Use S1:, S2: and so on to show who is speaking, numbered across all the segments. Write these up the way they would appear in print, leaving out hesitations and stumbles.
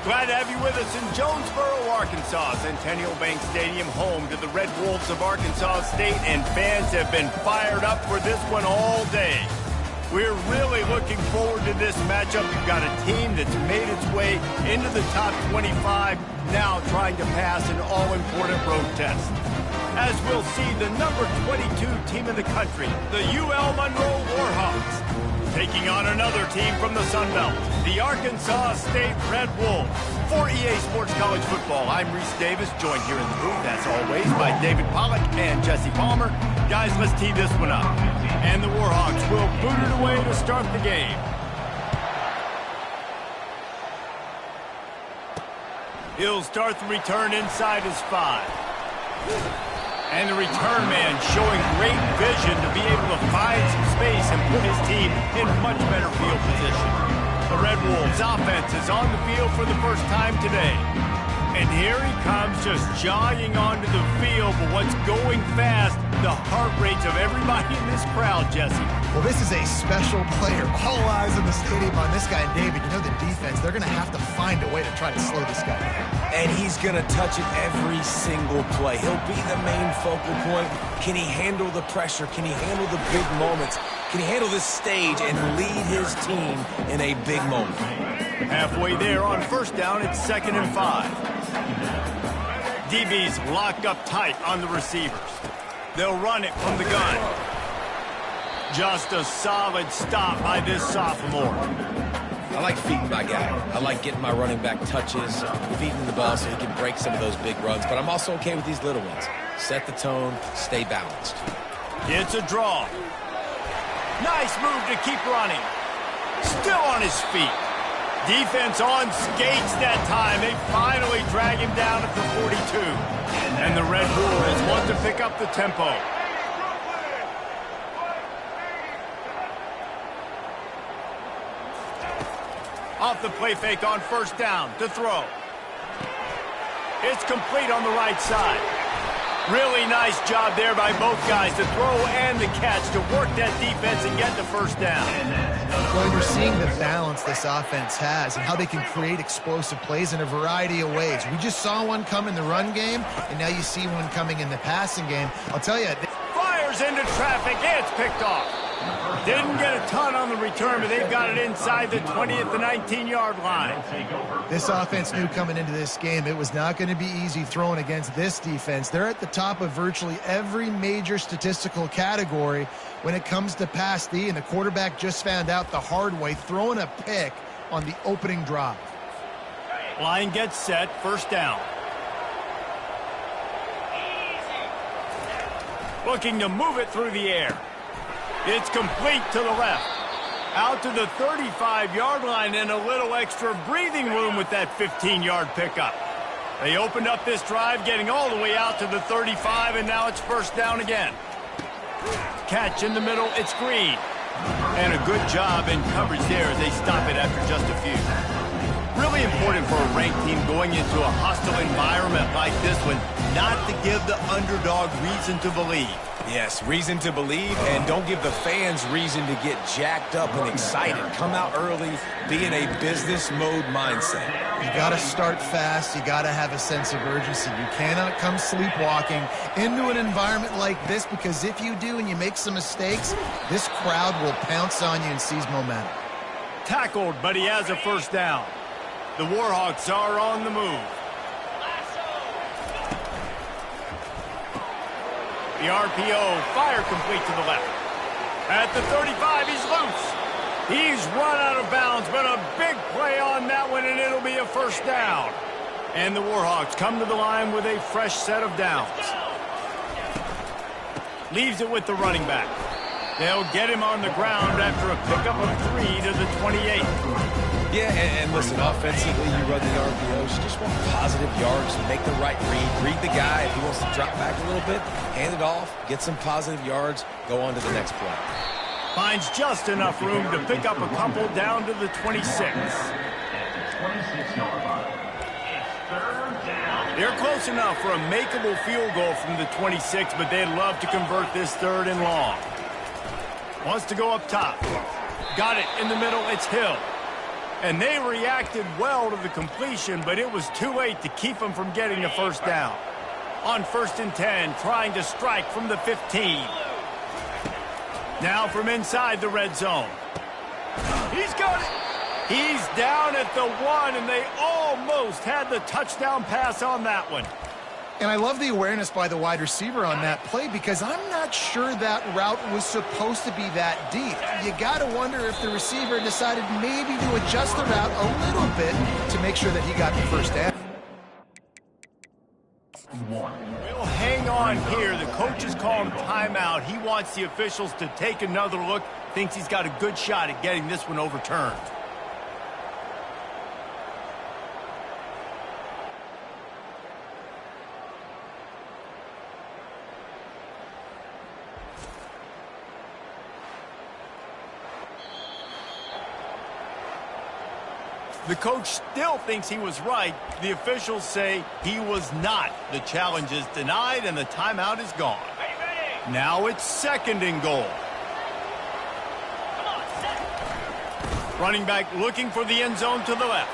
S1: Glad to have you with us in Jonesboro, Arkansas. Centennial Bank Stadium, home to the Red Wolves of Arkansas State, and fans have been fired up for this one all day. We're really looking forward to this matchup. You've got a team that's made its way into the top 25, now trying to pass an all-important road test. As we'll see, the number 22 team in the country, the UL Monroe Warhawks, taking on another team from the Sun Belt, the Arkansas State Red Wolves. For EA Sports College Football, I'm Reese Davis, joined here in the booth, as always, by David Pollack and Jesse Palmer. Guys, let's tee this one up. And the Warhawks will boot it away to start the game. He'll start the return inside his 5. And the return man showing great vision to be able to find some space and put his team in much better field position. The Red Wolves offense is on the field for the first time today. And here he comes, just jogging onto the field, but what's going fast, the heart rates of everybody in this crowd, Jesse.
S2: Well, this is a special player. All eyes in the stadium on this guy. And David, you know the defense, they're going to have to find a way to try to slow this guy down.
S3: And he's going to touch it every single play. He'll be the main focal point. Can he handle the pressure? Can he handle the big moments? Can he handle this stage and lead his team in a big moment?
S1: Halfway there on first down, it's 2nd and 5. DB's locked up tight on the receivers. They'll run it from the gun. Just a solid stop by this sophomore.
S3: I like feeding my guy. I like getting my running back touches, feeding the ball so he can break some of those big runs. But I'm also okay with these little ones. Set the tone, stay balanced.
S1: It's a draw. Nice move to keep running. Still on his feet. Defense on skates that time. They finally drag him down at the 42. And the Red Wolves want to pick up the tempo. Off the play fake on first down to throw. It's complete on the right side. Really nice job there by both guys, the throw and the catch, to work that defense and get the first down.
S2: Well, you're seeing the balance this offense has and how they can create explosive plays in a variety of ways. We just saw one come in the run game, and now you see one coming in the passing game. I'll tell you.
S1: Fires into traffic. It's picked off. Didn't get a ton on the return, but they've got it inside the 20 at the 19-yard line.
S2: This offense knew coming into this game it was not going to be easy throwing against this defense. They're at the top of virtually every major statistical category when it comes to pass D, and the quarterback just found out the hard way, throwing a pick on the opening drive.
S1: Line gets set, first down. Looking to move it through the air. It's complete to the left. Out to the 35-yard line, and a little extra breathing room with that 15-yard pickup. They opened up this drive, getting all the way out to the 35, and now it's first down again. Catch in the middle, it's Green. And a good job in coverage there as they stop it after just a few. Really important for a ranked team going into a hostile environment like this one, not to give the underdog reason to believe.
S3: Yes, reason to believe, and don't give the fans reason to get jacked up and excited. Come out early, be in a business mode mindset.
S2: You got to start fast. You got to have a sense of urgency. You cannot come sleepwalking into an environment like this, because if you do and you make some mistakes, this crowd will pounce on you and seize momentum.
S1: Tackled, but he has a first down. The Warhawks are on the move. The RPO, fire complete to the left. At the 35, he's loose. He's run out of bounds, but a big play on that one, and it'll be a first down. And the Warhawks come to the line with a fresh set of downs. Leaves it with the running back. They'll get him on the ground after a pickup of 3 to the 28.
S3: Yeah, and listen, offensively, you run the RPOs. You just want positive yards, make the right read the guy. If he wants to drop back a little bit, hand it off, get some positive yards, go on to the next play.
S1: Finds just enough room to pick up a couple down to the 26. They're close enough for a makeable field goal from the 26, but they'd love to convert this 3rd and long. Wants to go up top. Got it in the middle, it's Hill. And they reacted well to the completion, but it was too late to keep them from getting the first down. On 1st and 10, trying to strike from the 15. Now from inside the red zone. He's got it. He's down at the 1, and they almost had the touchdown pass on that one.
S2: And I love the awareness by the wide receiver on that play because I'm not sure that route was supposed to be that deep. You got to wonder if the receiver decided maybe to adjust the route a little bit to make sure that he got the first down.
S1: We'll hang on here. The coach is calling timeout. He wants the officials to take another look. Thinks he's got a good shot at getting this one overturned. The coach still thinks he was right. The officials say he was not. The challenge is denied, and the timeout is gone. Now it's 2nd and goal. Running back looking for the end zone to the left.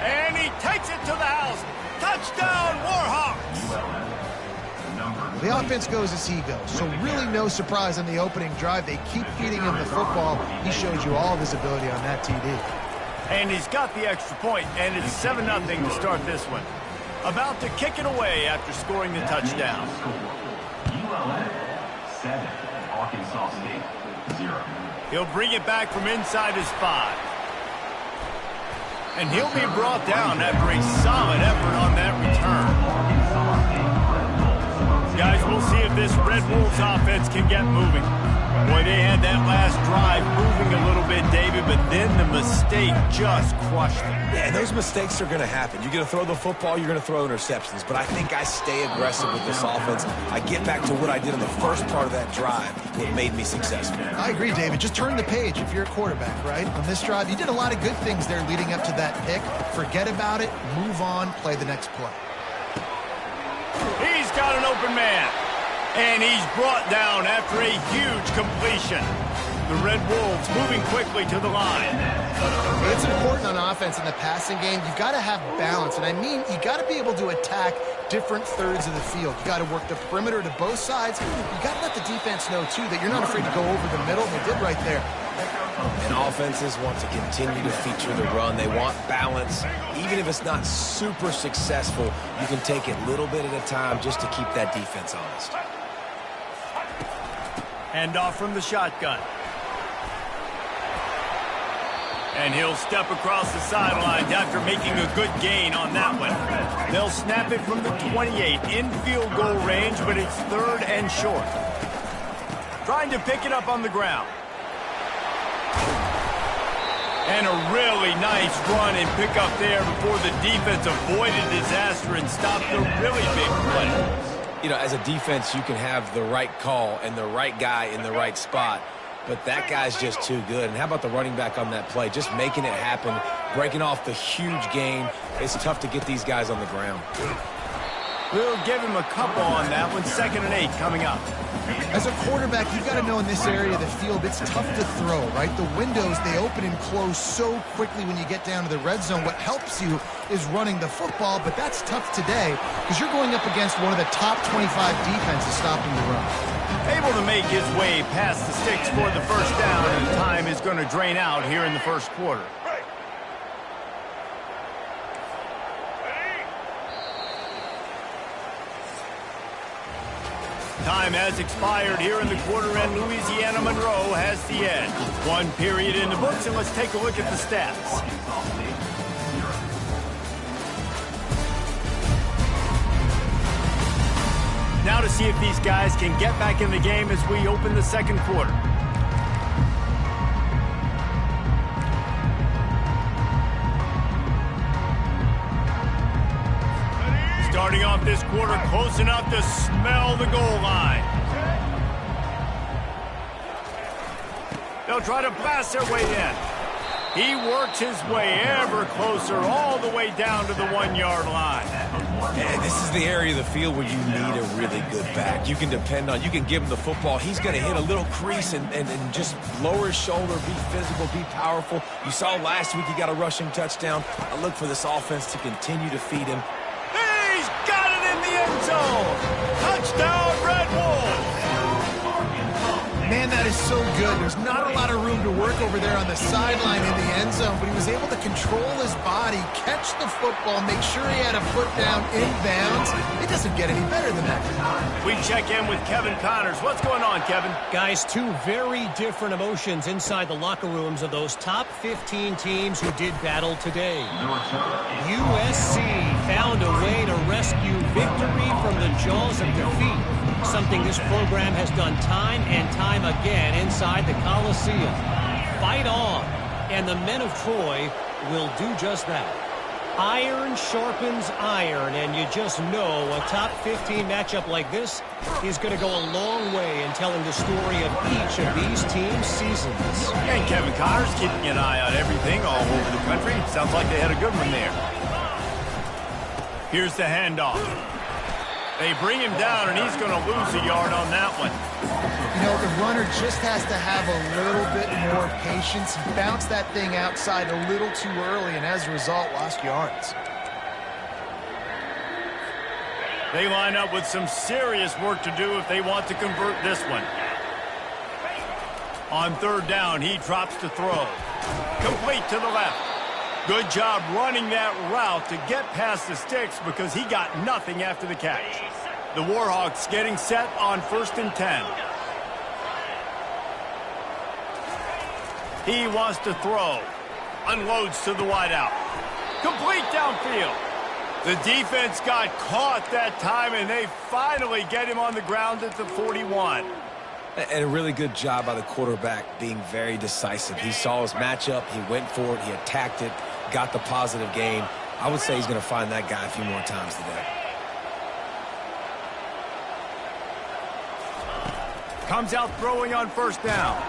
S1: And he takes it to the house. Touchdown, Warhawks!
S2: The offense goes as he goes, so really no surprise on the opening drive. They keep feeding him the football. He showed you all of his ability on that TD.
S1: And he's got the extra point, and it's 7-0 to start this one. About to kick it away after scoring the touchdown.
S4: ULM 7, Arkansas State 0.
S1: He'll bring it back from inside his 5. And he'll be brought down after a solid effort on that return. Guys, we'll see if this Red Wolves offense can get moving. Boy, they had that last drive moving a little bit, David, but then the mistake just crushed them.
S3: Yeah, and those mistakes are going to happen. You're going to throw the football, you're going to throw interceptions. But I think I stay aggressive with this offense. I get back to what I did in the first part of that drive, what made me successful.
S2: I agree, David. Just turn the page if you're a quarterback, right? On this drive, you did a lot of good things there leading up to that pick. Forget about it, move on, play the next play.
S1: He's got an open man. And he's brought down after a huge completion. The Red Wolves moving quickly to the line.
S2: It's important on offense in the passing game. You've got to have balance. And I mean, you got to be able to attack different thirds of the field. You got to work the perimeter to both sides. You got to let the defense know, too, that you're not afraid to go over the middle. They did right there.
S3: And offenses want to continue to feature the run. They want balance. Even if it's not super successful, you can take it little bit at a time just to keep that defense honest.
S1: Hand off from the shotgun. And he'll step across the sidelines after making a good gain on that one. They'll snap it from the 28 in field goal range, but it's 3rd and short. Trying to pick it up on the ground. And a really nice run and pick up there before the defense avoided disaster and stopped a really big play.
S3: You know, as a defense, you can have the right call and the right guy in the right spot, but that guy's just too good. And how about the running back on that play? Just making it happen, breaking off the huge gain. It's tough to get these guys on the ground.
S1: We'll give him a couple on that one. 2nd and 8 coming up.
S2: As a quarterback, you've got to know in this area of the field, it's tough to throw, right? The windows, they open and close so quickly when you get down to the red zone. What helps you is running the football, but that's tough today because you're going up against one of the top 25 defenses stopping the run.
S1: Able to make his way past the sticks for the first down, and time is going to drain out here in the first quarter. Time has expired here in the quarter, and Louisiana Monroe has the edge. 1 period in the books, and let's take a look at the stats. Now to see if these guys can get back in the game as we open the second quarter. Starting off this quarter close enough to smell the goal line. They'll try to blast their way in. He works his way ever closer all the way down to the 1-yard line.
S3: And this is the area of the field where you need a really good back. You can depend on, you can give him the football. He's going to hit a little crease and just lower his shoulder, be physical, be powerful. You saw last week he got a rushing touchdown. I look for this offense to continue to feed him.
S1: He's got it in the end zone. Touchdown, Red Wolves.
S2: Man, that is so good. There's not a lot of room to work over there on the sideline in the end zone, but he was able to control his body, catch the football, make sure he had a foot down in bounds. It doesn't get any better than that.
S1: We check in with Kevin Connors. What's going on, Kevin?
S5: Guys, two very different emotions inside the locker rooms of those top 15 teams who did battle today. USC found a way to rescue victory from the jaws of defeat. Something this program has done time and time again inside the Coliseum. Fight on, and the men of Troy will do just that. Iron sharpens iron, and you just know a top 15 matchup like this is going to go a long way in telling the story of each of these teams' seasons.
S1: And Kevin Connors keeping an eye on everything all over the country. Sounds like they had a good one there. Here's the handoff. They bring him down, and he's going to lose a yard on that one.
S2: You know, the runner just has to have a little bit more patience. He bounced that thing outside a little too early, and as a result, lost yards.
S1: They line up with some serious work to do if they want to convert this one. On third down, he drops to throw. Complete to the left. Good job running that route to get past the sticks because he got nothing after the catch. The Warhawks getting set on 1st and 10. He wants to throw. Unloads to the wideout. Complete downfield. The defense got caught that time, and they finally get him on the ground at the 41.
S3: And a really good job by the quarterback being very decisive. He saw his matchup, he went for it, he attacked it, got the positive gain. I would say he's going to find that guy a few more times today.
S1: Comes out throwing on 1st down.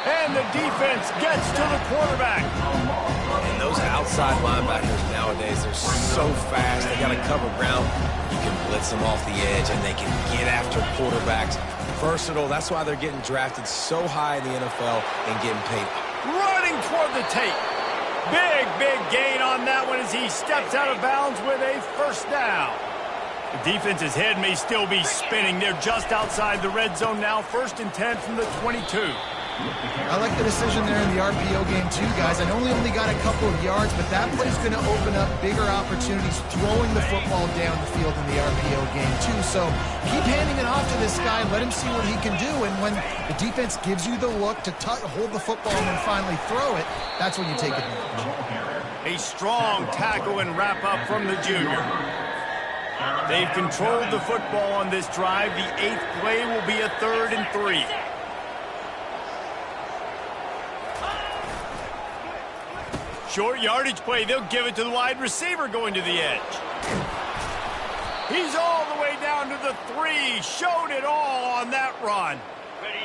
S1: And the defense gets to the quarterback.
S3: And those outside linebackers nowadays, they're so fast. They got to cover ground. You can blitz them off the edge, and they can get after quarterbacks. Versatile. That's why they're getting drafted so high in the NFL and getting paid.
S1: Running toward the tape. Big gain on that one as he steps out of bounds with a 1st down. The defense's head may still be spinning. They're just outside the red zone now. 1st and 10 from the 22.
S2: I like the decision there in the RPO game too, guys. I know he only got a couple of yards, but that play's going to open up bigger opportunities throwing the football down the field in the RPO game too. So keep handing it off to this guy. Let him see what he can do. And when the defense gives you the look to hold the football and then finally throw it, that's when you take advantage.
S1: A strong tackle and wrap up from the junior. They've controlled the football on this drive. The 8th play will be a 3rd and 3. Short yardage play. They'll give it to the wide receiver going to the edge. He's all the way down to the 3. Showed it all on that run.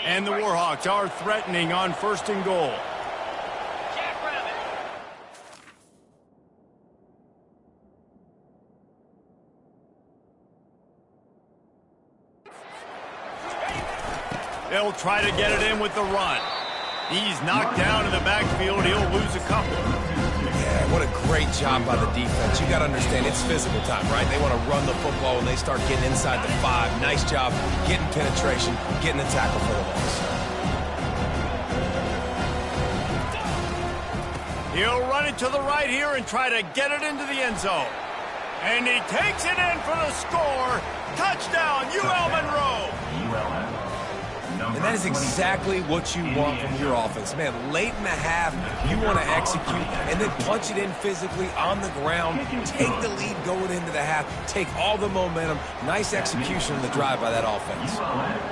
S1: And the Warhawks are threatening on 1st and goal. They'll try to get it in with the run. He's knocked down in the backfield. He'll lose a couple.
S3: Yeah, what a great job by the defense. You got to understand, it's physical time, right? They want to run the football when they start getting inside the 5. Nice job getting penetration, getting the tackle for the loss.
S1: He'll run it to the right here and try to get it into the end zone. And he takes it in for the score. Touchdown, UL Monroe.
S3: And that is exactly what you want from your offense. Man, late in the half, you want to execute and then punch it in physically on the ground. Take the lead going into the half. Take all the momentum. Nice execution in the drive by that offense.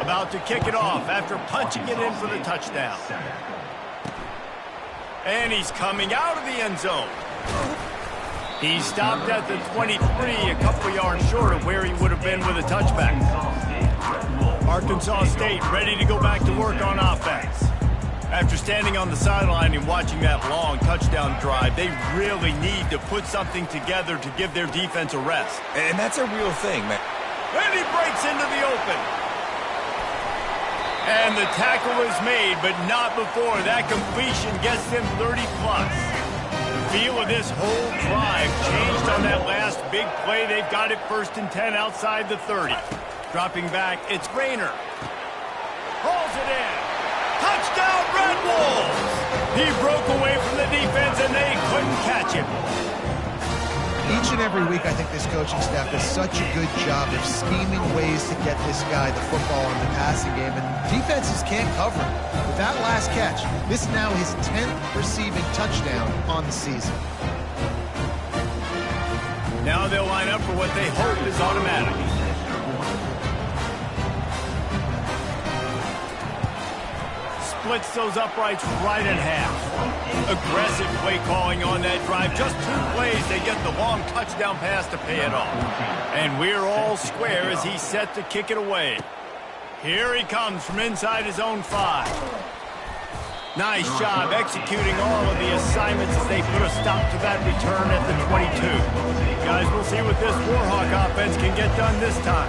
S1: About to kick it off after punching it in for the touchdown. And he's coming out of the end zone. He stopped at the 23, a couple yards short of where he would have been with a touchback. Arkansas State ready to go back to work on offense. After standing on the sideline and watching that long touchdown drive, they really need to put something together to give their defense a rest.
S3: And that's a real thing, man.
S1: And he breaks into the open. And the tackle is made, but not before that completion gets them 30-plus. The feel of this whole drive changed on that last big play. They've got it 1st and 10 outside the 30. Dropping back, it's Rayner. Hauls it in. Touchdown, Red Wolves! He broke away from the defense, and they couldn't catch him.
S2: Each and every week, I think this coaching staff does such a good job of scheming ways to get this guy the football in the passing game, and defenses can't cover him. With that last catch, this is now his 10th receiving touchdown on the season.
S1: Now they'll line up for what they hope is automatic. Splits those uprights right in half. Aggressive play calling on that drive. Just 2 plays, they get the long touchdown pass to pay it off. And we're all square as he's set to kick it away. Here he comes from inside his own 5. Nice job executing all of the assignments as they put a stop to that return at the 22. Guys, we'll see what this Warhawk offense can get done this time.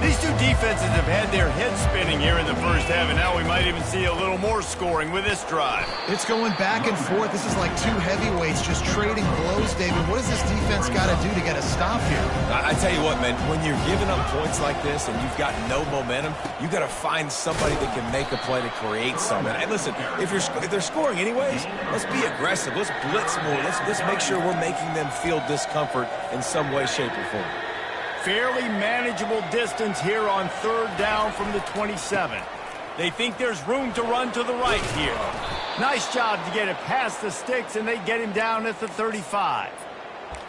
S1: These two defenses have had their heads spinning here in the first half, and now we might even see a little more scoring with this drive.
S2: It's going back and forth. This is like 2 heavyweights just trading blows, David. What does this defense got to do to get a stop here?
S3: I tell you what, man, when you're giving up points like this and you've got no momentum, you got to find somebody that can make a play to create something. And listen, if they're scoring anyways, let's be aggressive. Let's blitz more. Let's make sure we're making them feel discomfort in some way, shape, or form.
S1: Fairly manageable distance here on 3rd down from the 27. They think there's room to run to the right here. Nice job to get it past the sticks, and they get him down at the 35.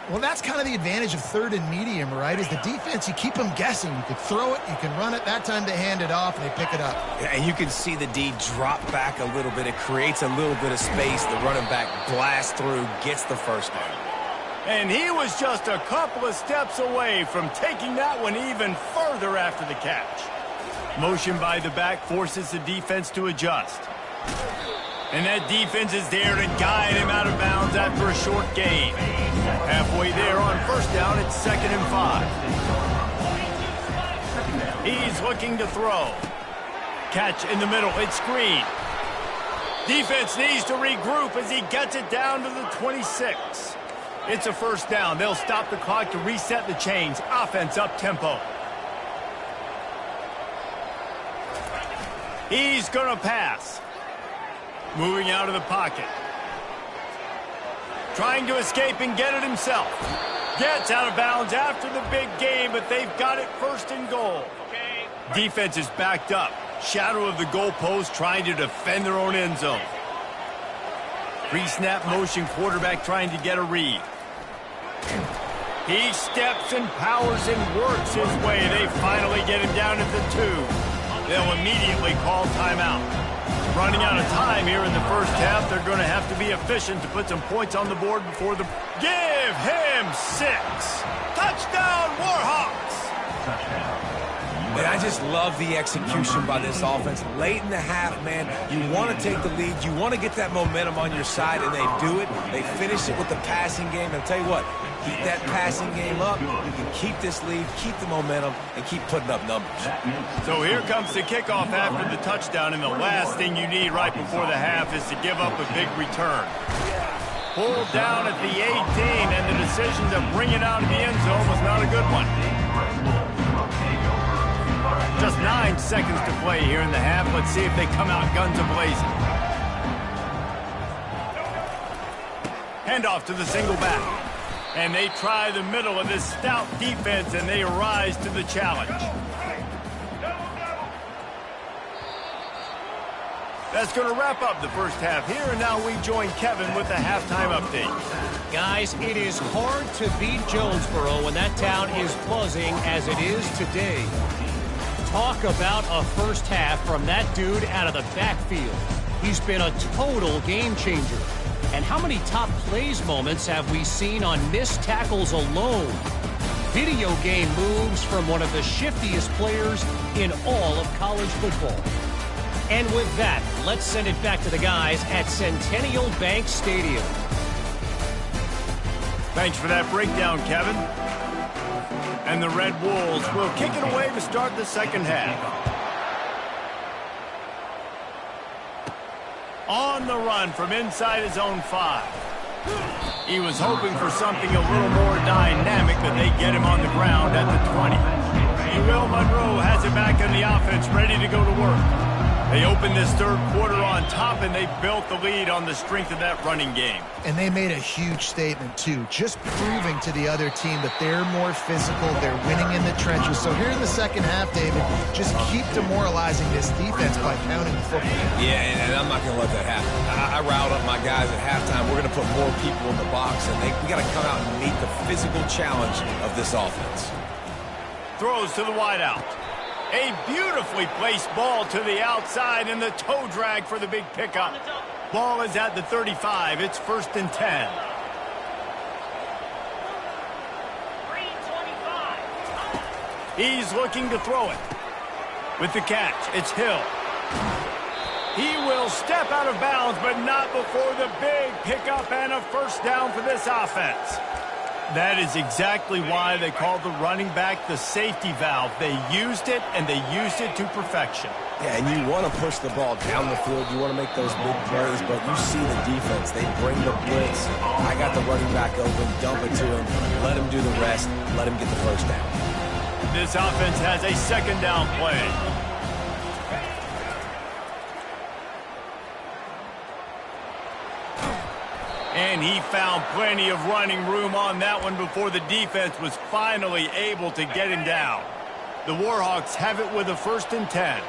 S2: Well, that's kind of the advantage of 3rd and medium, right? Is the defense, you keep them guessing. You can throw it, you can run it. That time they hand it off, and they pick it up.
S3: And you can see the D drop back a little bit. It creates a little bit of space. The running back blasts through, gets the first down.
S1: And he was just a couple of steps away from taking that one even further after the catch. Motion by the back forces the defense to adjust. And that defense is there to guide him out of bounds after a short gain. Halfway there on 1st down, it's 2nd and 5. He's looking to throw. Catch in the middle, it's Green. Defense needs to regroup as he gets it down to the 26. It's a 1st down. They'll stop the clock to reset the chains. Offense up tempo. He's going to pass. Moving out of the pocket. Trying to escape and get it himself. Gets out of bounds after the big game, but they've got it 1st and goal. Defense is backed up. Shadow of the goalpost trying to defend their own end zone. Pre-snap motion, quarterback trying to get a read. He steps and powers and works his way. They finally get him down at the 2. They'll immediately call timeout. Running out of time here in the first half. They're going to have to be efficient to put some points on the board before the... Give him 6. Touchdown, Warhawks!
S4: Touchdown.
S3: Man, I just love the execution by this offense. Late in the half, man, you want to take the lead. You want to get that momentum on your side, and they do it. They finish it with the passing game. And I'll tell you what, keep that passing game up. You can keep this lead, keep the momentum, and keep putting up numbers.
S1: So here comes the kickoff after the touchdown, and the last thing you need right before the half is to give up a big return. Pulled down at the 18, and the decision to bring it out of the end zone was not a good one. Just 9 seconds to play here in the half. Let's see if they come out guns a-blazing. Handoff to the single back. And they try the middle of this stout defense, and they rise to the challenge. That's going to wrap up the first half here, and now we join Kevin with the halftime update.
S5: Guys, it is hard to beat Jonesboro when that town is buzzing as it is today. Talk about a first half from that dude out of the backfield. He's been a total game changer. And how many top plays moments have we seen on missed tackles alone? Video game moves from one of the shiftiest players in all of college football. And with that, let's send it back to the guys at Centennial Bank Stadium.
S1: Thanks for that breakdown, Kevin. And the Red Wolves will kick it away to start the second half. On the run from inside his own 5. He was hoping for something a little more dynamic, but they get him on the ground at the 20. UL Monroe has it back in the offense, ready to go to work. They opened this third quarter on top, and they built the lead on the strength of that running game.
S2: And they made a huge statement, too, just proving to the other team that they're more physical, they're winning in the trenches. So here in the second half, David, just keep demoralizing this defense by pounding the football.
S3: Yeah, and I'm not going to let that happen. I riled up my guys at halftime. We're going to put more people in the box, and we got to come out and meet the physical challenge of this offense.
S1: Throws to the wideout. A beautifully placed ball to the outside, and the toe drag for the big pickup. Ball is at the 35. It's 1st and 10. He's looking to throw it. With the catch, it's Hill. He will step out of bounds, but not before the big pickup and a first down for this offense. That is exactly why they call the running back the safety valve. They used it, and they used it to perfection.
S3: Yeah, and you want to push the ball down the field. You want to make those big plays, but you see the defense. They bring the blitz. I got the running back open, dump it to him, let him do the rest, let him get the first down.
S1: This offense has a second down play. And he found plenty of running room on that one before the defense was finally able to get him down. The Warhawks have it with a 1st and 10.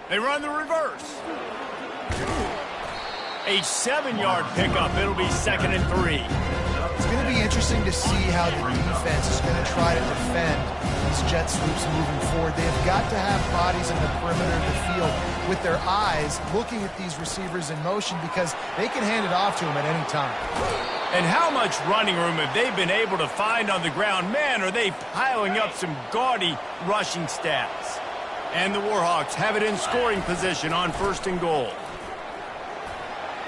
S1: They run the reverse. A 7-yard pickup. It'll be 2nd and 3.
S2: It's going to be interesting to see how the defense is going to try to defend these jet sweeps moving forward. They've got to have bodies in the perimeter of the field with their eyes looking at these receivers in motion, because they can hand it off to them at any time.
S1: And how much running room have they been able to find on the ground? Man, are they piling up some gaudy rushing stats. And the Warhawks have it in scoring position on 1st and goal.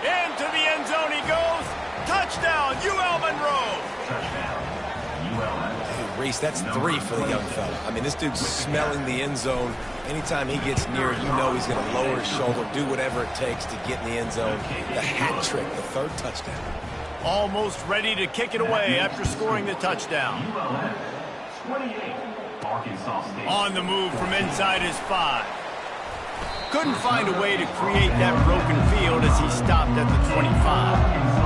S1: Into the end zone he goes. Touchdown, UL Monroe.
S3: Hey, Reese, that's 3 for the young fella. I mean, this dude's smelling the end zone. Anytime he gets near, you know he's going to lower his shoulder, do whatever it takes to get in the end zone. The hat trick, the 3rd touchdown.
S1: Almost ready to kick it away after scoring the touchdown.
S4: 28, Arkansas State.
S1: On the move from inside his 5. Couldn't find a way to create that broken field as he stopped at the 25.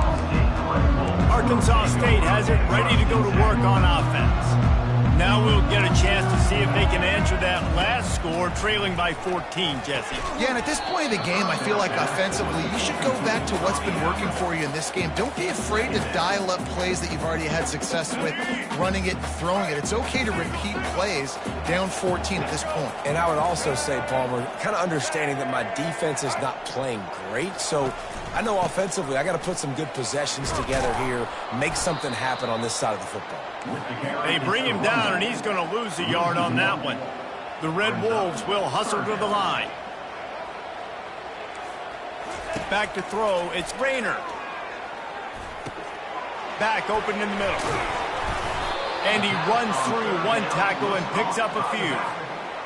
S1: Arkansas State has it ready to go to work on offense. Now we'll get a chance to see if they can answer that last score, trailing by 14, Jesse.
S2: Yeah, and at this point of the game, I feel like offensively, you should go back to what's been working for you in this game. Don't be afraid to dial up plays that you've already had success with, running it and throwing it. It's okay to repeat plays down 14 at this point.
S3: And I would also say, Palmer, kind of understanding that my defense is not playing great, so I know offensively I got to put some good possessions together here, make something happen on this side of the football.
S1: They bring him down, and he's going to lose a yard on that one. The Red Wolves will hustle to the line. Back to throw, it's Rayner. Back open in the middle. And he runs through one tackle and picks up a few.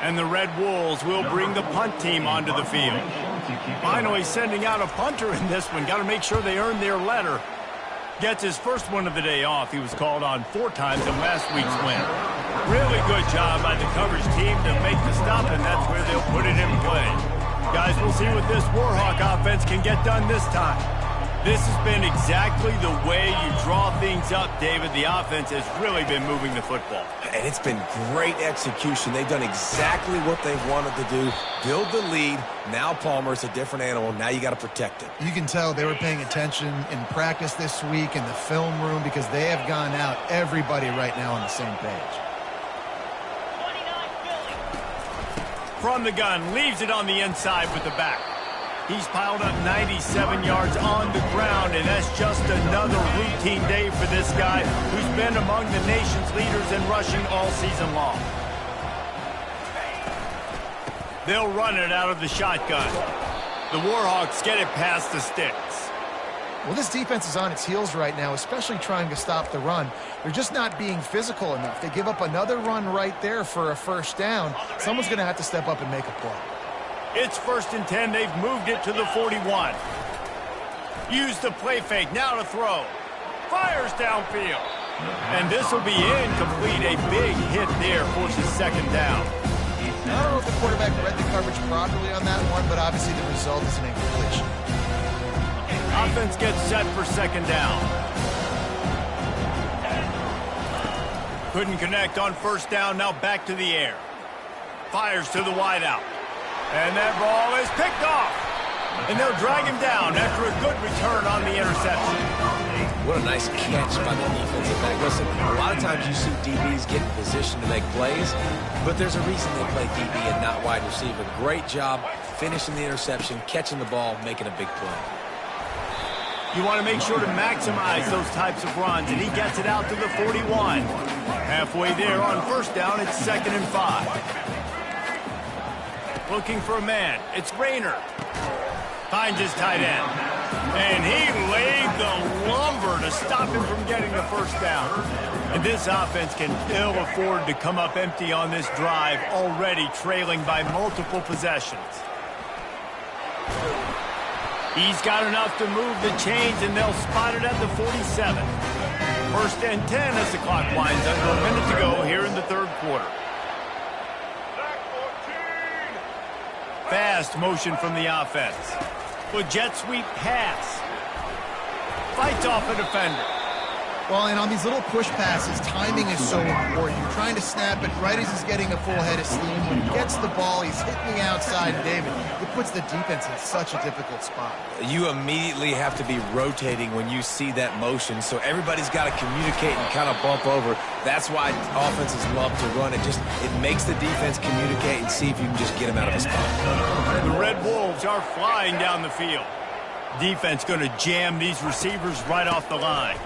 S1: And the Red Wolves will bring the punt team onto the field. Finally sending out a punter in this one. Got to make sure they earn their letter. Gets his first one of the day off. He was called on 4 times in last week's win. Really good job by the coverage team to make the stop, and that's where they'll put it in play. Guys, we'll see what this Warhawk offense can get done this time. This has been exactly the way you draw things up, David. The offense has really been moving the football.
S3: And it's been great execution. They've done exactly what they wanted to do. Build the lead. Now Palmer is a different animal. Now you got to protect it.
S2: You can tell they were paying attention in practice this week in the film room, because they have gone out, everybody right now on the same page.
S1: From the gun, leaves it on the inside with the back. He's piled up 97 yards on the ground, and that's just another routine day for this guy who's been among the nation's leaders in rushing all season long. They'll run it out of the shotgun. The Warhawks get it past the sticks.
S2: Well, this defense is on its heels right now, especially trying to stop the run. They're just not being physical enough. They give up another run right there for a first down. Someone's going to have to step up and make a play.
S1: It's 1st and 10. They've moved it to the 41. Use the play fake. Now to throw. Fires downfield. And this will be incomplete. A big hit there forces 2nd down.
S2: I don't know if the quarterback read the coverage properly on that one, but obviously the result is an incompletion.
S1: Offense gets set for 2nd down. Couldn't connect on 1st down. Now back to the air. Fires to the wideout. And that ball is picked off. And they'll drag him down after a good return on the interception.
S3: What a nice catch by the defensive back. Listen, a lot of times you see DBs get in position to make plays, but there's a reason they play DB and not wide receiver. Great job finishing the interception, catching the ball, making a big play.
S1: You want to make sure to maximize those types of runs, and he gets it out to the 41. Halfway there on 1st down, it's 2nd and 5. Looking for a man. It's Rayner. Finds his tight end. And he laid the lumber to stop him from getting the 1st down. And this offense can ill afford to come up empty on this drive, already trailing by multiple possessions. He's got enough to move the chains, and they'll spot it at the 47. 1st and 10 as the clock winds under a minute to go here in the 3rd quarter. Fast motion from the offense. With jet sweep pass. Fights off a defender.
S2: Well, and on these little push passes, timing is so important. You're trying to snap it right as he's getting a full head of steam. When he gets the ball, he's hitting the outside, David. It puts the defense in such a difficult spot.
S3: You immediately have to be rotating when you see that motion, so everybody's got to communicate and kind of bump over. That's why offenses love to run it. It makes the defense communicate and see if you can just get him out of his spot.
S1: The Red Wolves are flying down the field. Defense going to jam these receivers right off the line.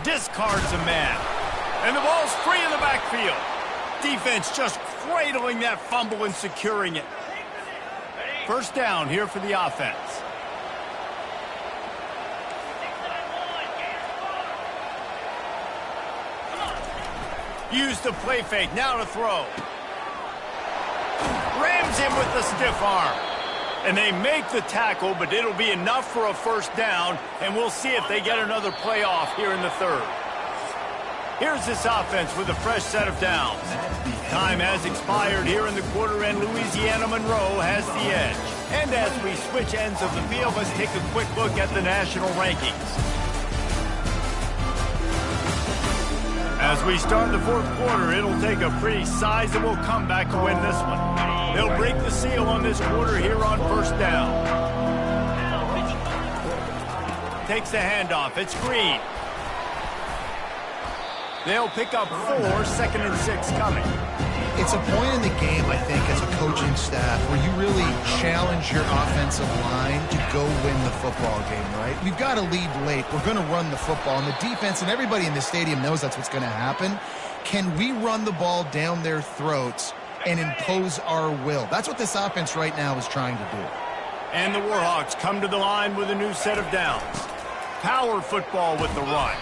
S1: Discards a man. And the ball's free in the backfield. Defense just cradling that fumble and securing it. 1st down here for the offense. Use the play fake. Now to throw. Rams him with the stiff arm. And they make the tackle, but it'll be enough for a 1st down, and we'll see if they get another play off here in the 3rd. Here's this offense with a fresh set of downs. Time has expired here in the quarter, and Louisiana Monroe has the edge. And as we switch ends of the field, let's take a quick look at the national rankings. As we start the 4th quarter, it'll take a pretty sizable comeback to win this one. They'll break the seal on this quarter here on 1st down. Takes the handoff. It's Green. They'll pick up 4, 2nd and 6 coming.
S2: It's a point in the game, I think, as a coaching staff, where you really challenge your offensive line to go win the football game, right? We've got to lead late. We're going to run the football, and the defense and everybody in the stadium knows that's what's going to happen. Can we run the ball down their throats and impose our will? That's what this offense right now is trying to do.
S1: And the Warhawks come to the line with a new set of downs. Power football with the run.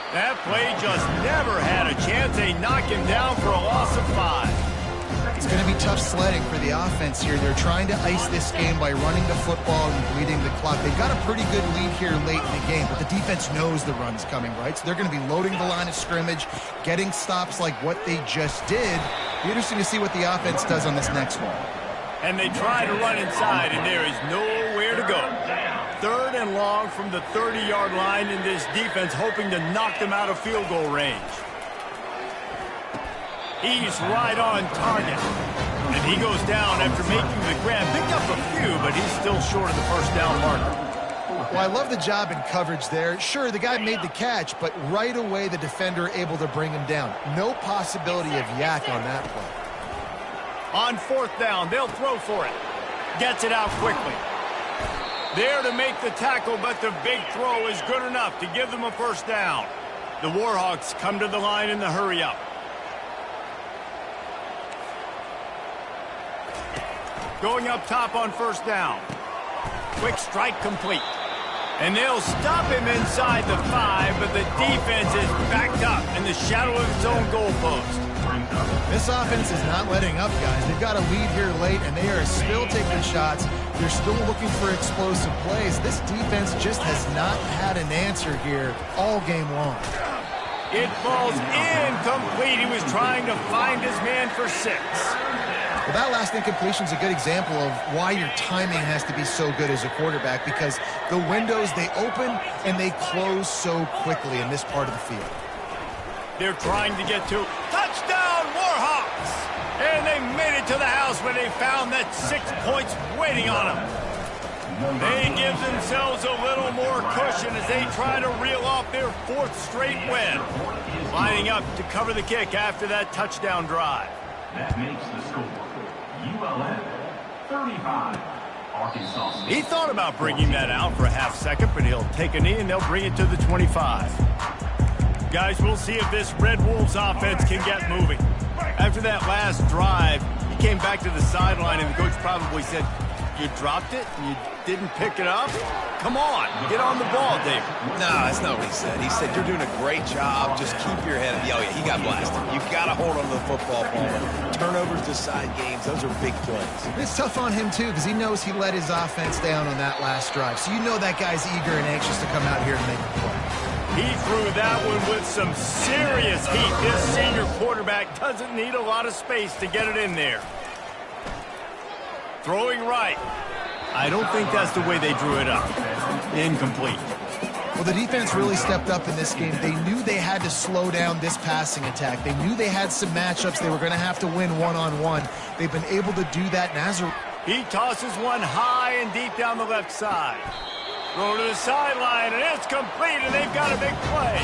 S1: That play just never had a chance. They knock him down for a loss of 5.
S2: It's going to be tough sledding for the offense here. They're trying to ice this game by running the football and bleeding the clock. They've got a pretty good lead here late in the game, but the defense knows the run's coming, right? So they're going to be loading the line of scrimmage, getting stops like what they just did. Be interesting to see what the offense does on this next one.
S1: And they try to run inside, and there is nowhere to go. 3rd and long from the 30-yard line, in this defense hoping to knock them out of field goal range. He's right on target. And he goes down after making the grab. Picked up a few, but he's still short of the 1st down marker.
S2: Well, I love the job in coverage there. Sure, the guy made the catch, but right away the defender able to bring him down. No possibility of yak on that play.
S1: On 4th down, they'll throw for it. Gets it out quickly. There to make the tackle, but the big throw is good enough to give them a first down. The Warhawks come to the line in the hurry-up. Going up top on first down. Quick strike complete. And they'll stop him inside the 5, but the defense is backed up in the shadow of its own goalpost.
S2: This offense is not letting up, guys. They've got a lead here late, and they are still taking shots. They're still looking for explosive plays. This defense just has not had an answer here all game long.
S1: It falls incomplete. He was trying to find his man for 6.
S2: Well, that last incompletion is a good example of why your timing has to be so good as a quarterback, because the windows, they open and they close so quickly in this part of the field.
S1: They're trying to get to touchdown Warhawks. And they made it to the house when they found that 6 points waiting on them. They give themselves a little more cushion as they try to reel off their 4th straight win. Lining up to cover the kick after that touchdown drive.
S4: That makes the score ULM 35, Arkansas State.
S1: He thought about bringing that out for a half second, but he'll take a knee and they'll bring it to the 25. Guys, we'll see if this Red Wolves offense can get moving. After that last drive, he came back to the sideline and the coach probably said, "You dropped it and you didn't pick it up? Come on, get on the ball, David."
S3: No, that's not what he said. He said, "You're doing a great job. Just keep your head up." Oh, yeah, he got blasted. You've got to hold on to the football, Palmer. Turnovers decide games. Those are big plays.
S2: It's tough on him, too, because he knows he let his offense down on that last drive. So you know that guy's eager and anxious to come out here and make a play.
S1: He threw that one with some serious heat. This senior quarterback doesn't need a lot of space to get it in there. Throwing right. I don't think that's the way they drew it up. Incomplete.
S2: Well, the defense really stepped up in this game. They knew they had to slow down this passing attack. They knew they had some matchups they were going to have to win one-on-one. They've been able to do that.
S1: He tosses one high and deep down the left side. Throw to the sideline, and it's complete, and they've got a big play.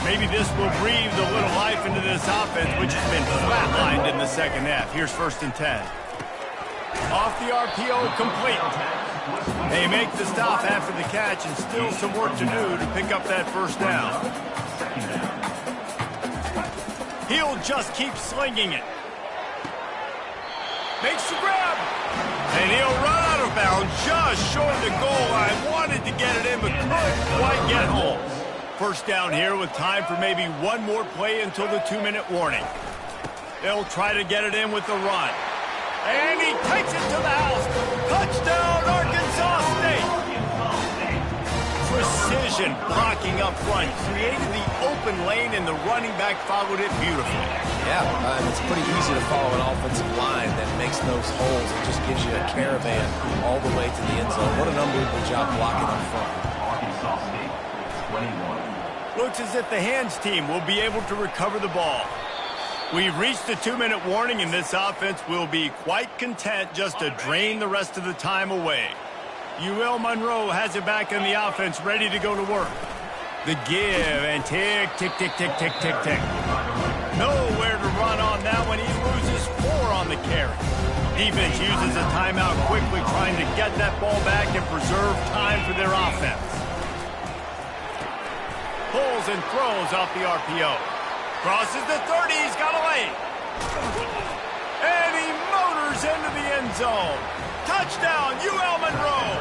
S1: Maybe this will breathe a little life into this offense, which has been flatlined in the second half. Here's 1st and 10. Off the RPO, complete. They make the stop after the catch, and still some work to do to pick up that first down. He'll just keep slinging it. Makes the grab. And he'll run out of bounds just short of the goal line. Wanted to get it in, but couldn't quite get home. First down here with time for maybe one more play until the 2-minute warning. They'll try to get it in with the run. And he takes it to the house. Touchdown, Arkansas State. Precision blocking up front. Created the open lane, and the running back followed it beautifully.
S3: Yeah, it's pretty easy to follow an offensive line that makes those holes and just gives you a caravan all the way to the end zone. What an unbelievable job blocking up front.
S4: Arkansas State 21.
S1: Looks as if the hands team will be able to recover the ball. We've reached the 2-minute warning, and this offense will be quite content just to drain the rest of the time away. UL Monroe has it back in the offense, ready to go to work. The give, and tick, tick, tick, tick, tick, tick, tick. Nowhere to run on that one. He loses 4 on the carry. Defense uses a timeout quickly, trying to get that ball back and preserve time for their offense. Pulls and throws off the RPO. Crosses the 30, he's got a lane. And he motors into the end zone. Touchdown, UL Monroe.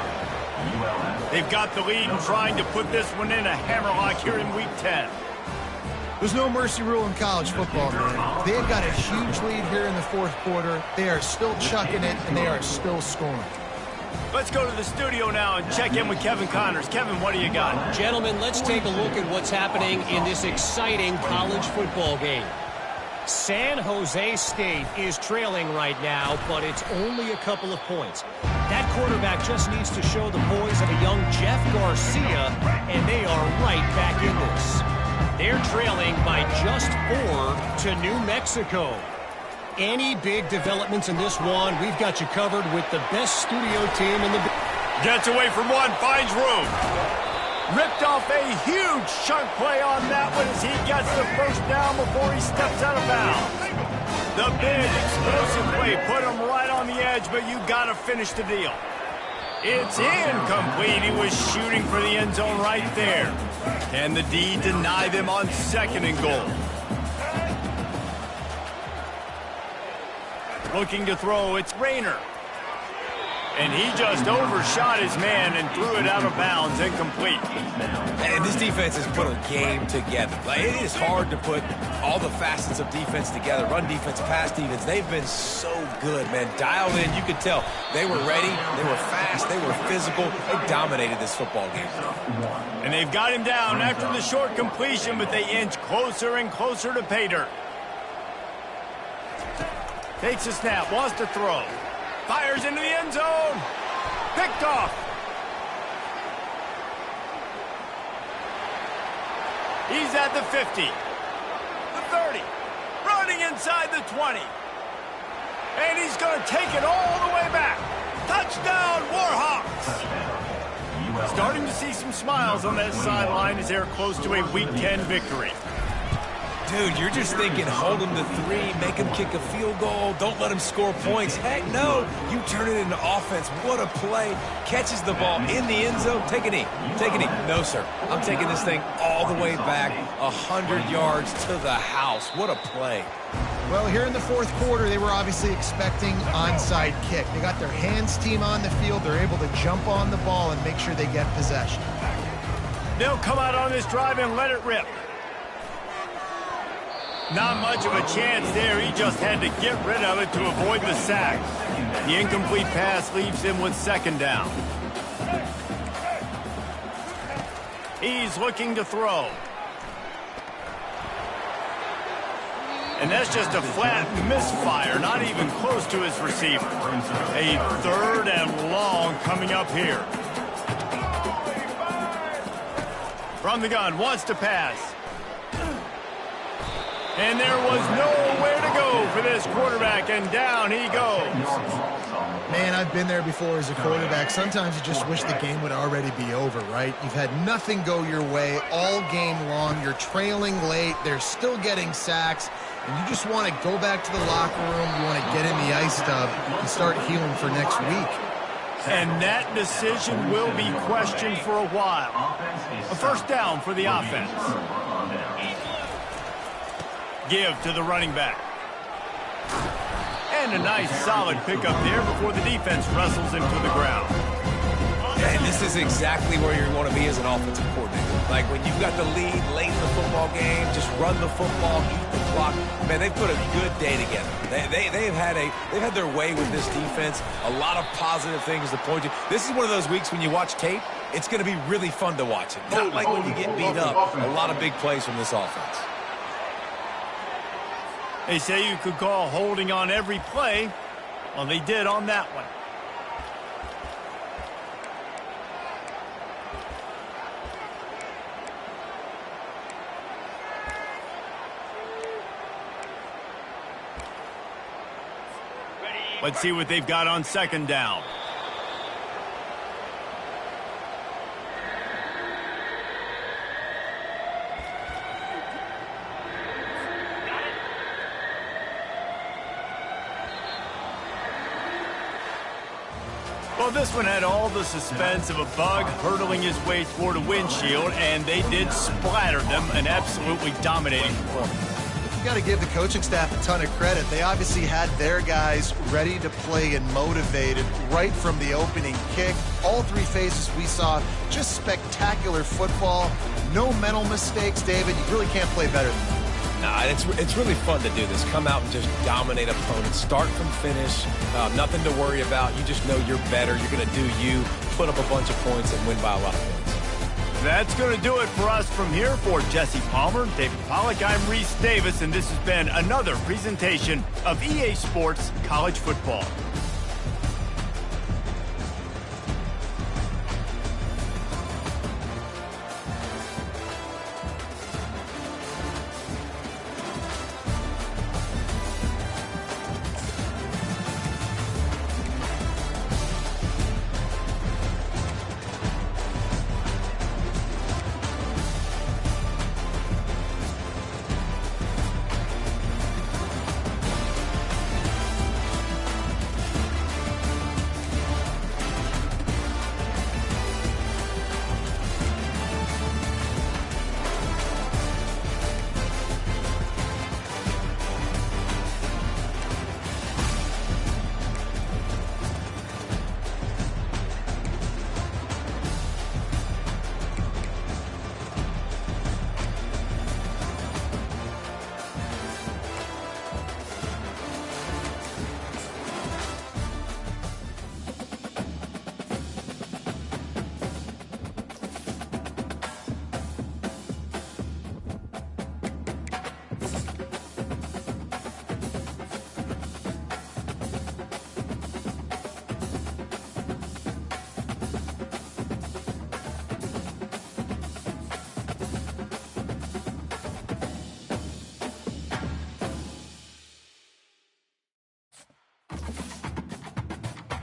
S1: They've got the lead and trying to put this one in a hammerlock here in Week 10.
S2: There's no mercy rule in college football, man. They've got a huge lead here in the 4th quarter. They are still chucking it, and they are still scoring.
S1: Let's go to the studio now and check in with Kevin Connors. Kevin, what do you got?
S5: Gentlemen, let's take a look at what's happening in this exciting college football game. San Jose State is trailing right now, but it's only a couple of points. That quarterback just needs to show the poise of a young Jeff Garcia, and they are right back in this. They're trailing by just 4 to New Mexico. Any big developments in this one, we've got you covered with the best studio team in the...
S1: Gets away from one, finds room. Ripped off a huge chunk play on that one as he gets the first down before he steps out of bounds. The big explosive play put him right on the edge, but you got to finish the deal. It's incomplete. He was shooting for the end zone right there. Can the D deny them on 2nd and goal? Looking to throw, it's Rayner. And he just overshot his man and threw it out of bounds, incomplete.
S3: And this defense has put a game together. Like, it is hard to put all the facets of defense together. Run defense, pass defense. They've been so good, man. Dialed in, you could tell. They were ready, they were fast, they were physical. They dominated this football game.
S1: And they've got him down after the short completion, but they inch closer and closer to pay dirt. Takes a snap, wants to throw. Fires into the end zone. Picked off. He's at the 50. The 30. Running inside the 20. And he's going to take it all the way back. Touchdown, Warhawks. Starting to see some smiles on that sideline as they're close to a Week 10 victory.
S3: Dude, you're just thinking, hold him to 3, make him kick a field goal, don't let him score points. Heck no, you turn it into offense. What a play. Catches the ball in the end zone. Take a knee. Take a knee. No, sir. I'm taking this thing all the way back 100 yards to the house. What a play.
S2: Well, here in the 4th quarter, they were obviously expecting onside kick. They got their hands team on the field. They're able to jump on the ball and make sure they get possession.
S1: They'll come out on this drive and let it rip. Not much of a chance there. He just had to get rid of it to avoid the sack. The incomplete pass leaves him with 2nd down. He's looking to throw. And that's just a flat misfire, not even close to his receiver. A 3rd and long coming up here. From the gun, wants to pass. And there was nowhere to go for this quarterback, and down he goes.
S2: Man, I've been there before as a quarterback. Sometimes you just wish the game would already be over, right? You've had nothing go your way all game long. You're trailing late. They're still getting sacks. And you just want to go back to the locker room. You want to get in the ice tub and start healing for next week.
S1: And that decision will be questioned for a while. A 1st down for the offense. Give to the running back. And a nice solid pickup there before the defense wrestles him to the ground.
S3: And this is exactly where you want to be as an offensive coordinator. Like when you've got the lead late in the football game, just run the football, eat the clock. Man, they've put a good day together. They've had their way with this defense. A lot of positive things to point to. This is one of those weeks when you watch tape, it's going to be really fun to watch it. Not like when you get beat up. A lot of big plays from this offense.
S1: They say you could call holding on every play. Well, they did on that one. Let's see what they've got on 2nd down. Well, this one had all the suspense of a bug hurtling his way toward a windshield, and they did splatter them, an absolutely dominating performance.
S2: You got to give the coaching staff a ton of credit. They obviously had their guys ready to play and motivated right from the opening kick. All 3 phases we saw, just spectacular football. No mental mistakes, David. You really can't play better than that.
S3: Nah, it's really fun to do this. Come out and just dominate opponents. Start from finish. Nothing to worry about. You just know you're better. You're going to do you. Put up a bunch of points and win by a lot of points.
S1: That's going to do it for us from here. For Jesse Palmer, David Pollack, I'm Reese Davis, and this has been another presentation of EA Sports College Football.